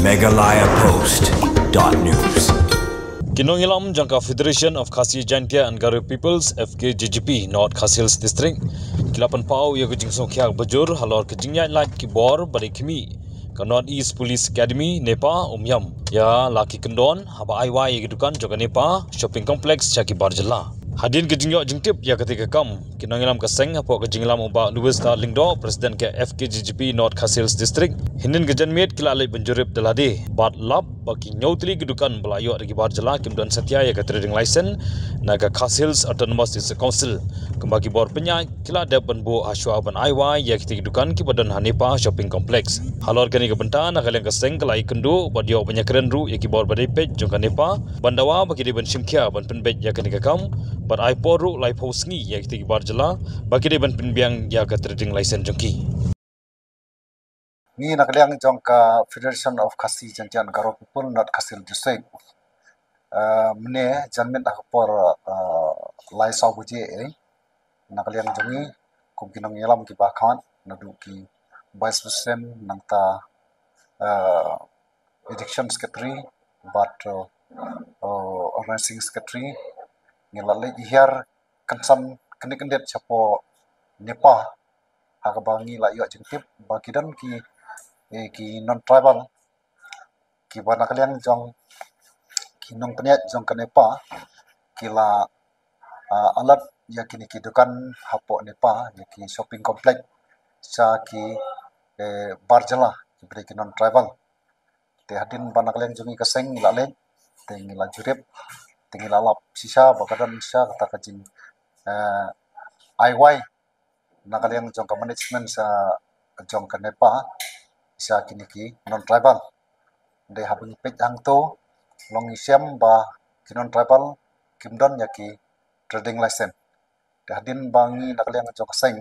Meghalaya Post.news. Kinongilam jangka Federation of Khasi Jaintia and Garo Peoples FKJGP North Khasi Hills District kilapan pau ya kejing songkyak bajur halor kejingnya light kibor bari kimi ke North East Police Academy Nepa Umyam ya laki kendon haba aiwai kedukan juga Nepa shopping complex Chaki Barjala hadin kejingyo jingtip ya ketika kam kinongilam keseng apa kejinglam uba Louis Lingdo Presiden ke FKJGP North Khasi Hills District hinin kejanmiet kila alai benjurip dalade bat lab baki nyautli kedukan belayo regi Barjala kimdan setia ya ke trading license naga Khasi Hills Autonomous District Council kembagi bor penya kila ada benbu aswa ban aiwa ya kedukan kibadan Hanepa shopping complex halor kani kebentan nakaleng keseng kelai kendu badio banyak keren ru ya kibor badai pej jongka Nepa bandawa bagi di ban simkia ban penbej ya kani kakam ban aiporu lai posngi ya kiti Barjala bagi di ban penbiang ya ke trading license jongki ni nakaliang jongka Federation of Khasi Jaintia and Garo People North Khasi Hills District mene janmen akpor lai saw buje nakaliang jongi kumkinang yelam ki bakhan nadu ki vice president nangta education secretary but organizing secretary ngilale ihar kansan kendet chapo Nepa hagabangi la yo jengtip bakidan ki non tribal ki bana kalian jong ki nong teniat jong ke Nepa kila alat ya kini ki dukan hapo Nepa ya ki shopping complex sa ki Barjala ki beri ki non tribal te hadin bana kalian jongi keseng lale te ngila jurip te ngila lap sisa bakadan sisa kata kajing IY nakalian jong ke management sa jong ke Nepa sa kini ki non tribal de habing pej angto long isiam ba ki non tribal kimdon ya ki trading license de hadin bangi nakalian jong keseng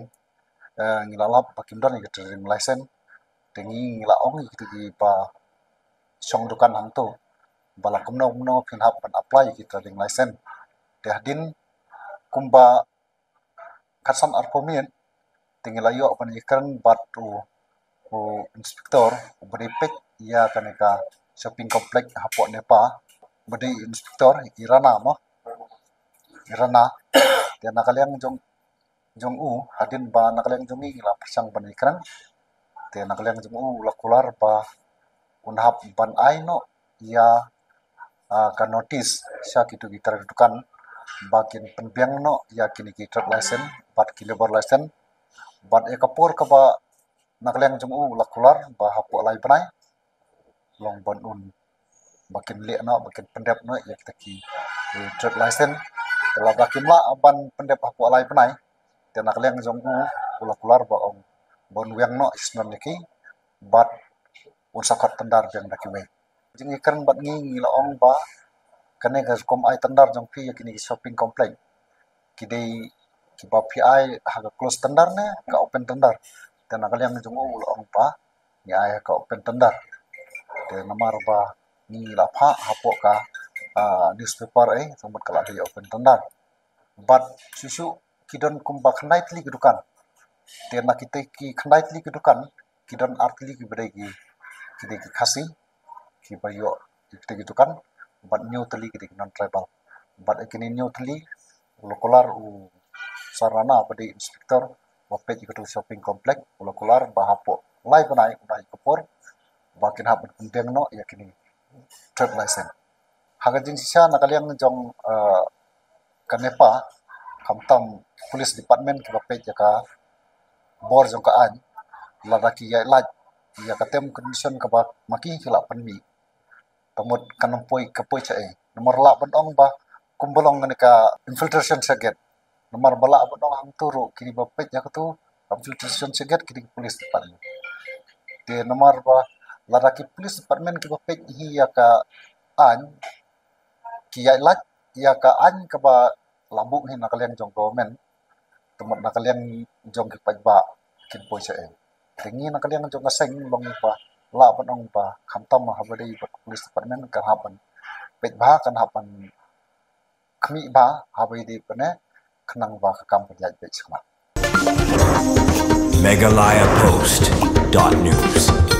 ngilalap ba kimdon ya trading license tengi ngila ong gitu ki ba song dukan angto bala kumno pinhap ban apply ki trading license de hadin kumba kasan arpomien tingilayo ban ikran batu inspektor beripek ia kaneka shopping complex hapo Nepa beri inspektor Irana dia nakaliang jong hadin ba nakaliang jongi la persang ban ikran dia nakaliang jong lakular ba unhap ban aino ia ka notice sya kitu gitar dukan bakin penbiang no ia kini ki trade license bat ki labor license bat ekapur ka ba nakaliang jong lakular ba hapo lai panai long ban bakin le no bakin pendep no ya kita ki trade license kalau bakin la ban pendep hapo lai panai dan nakaliang jong lakular ba ong bon wiang no isnon niki bat unsakot tendar biang dakiwe jing ikan bat ngila ong ba kane kom ai tendar jong pi yakini shopping complex kidei ki ba pi ai haga close tendar ne ka open tendar dan nakaliang jong ong pa ni ai ka open tendar de namar ba ngila pha hapo ka newspaper semut kala di open tendar but susu kidon kumba knaitli kedukan de nakite ki knaitli kedukan kidon artli ki beregi kidei ki khasi ki bayo kite kedukan but neutli kidei non tribal but kini neutli lokular sarana pada inspektor wapet ikut shopping complex lokular bahapo lai panai unai kapur bakin hab penting no yakini trade license hagajing sisa nakaliang jong Nepa kamtam police department ki wapet jaka bor jong ka an ladaki ya laj ya katem condition ka ba maki kila panmi tamut kanampoi kapoi chae nomor la bandong ba kumbolong neka infiltration seget nomor bala bandong hang turu kini bapet ya tu infiltration seget kini police department de nomor ba ladaki police department ki bapet hi ya ka an ki ya laj ya ka an ka ba lambuk ni nakaliang jong government tempat nakaliang jong ki pajba kin poi chae tengi nakaliang jong kaseng long ba la bandong ba khamtam habari police department ka hapan pet ba kan hapan kami ba habai di pene kenang ba kam penjaj bet sama Meghalaya Post.news.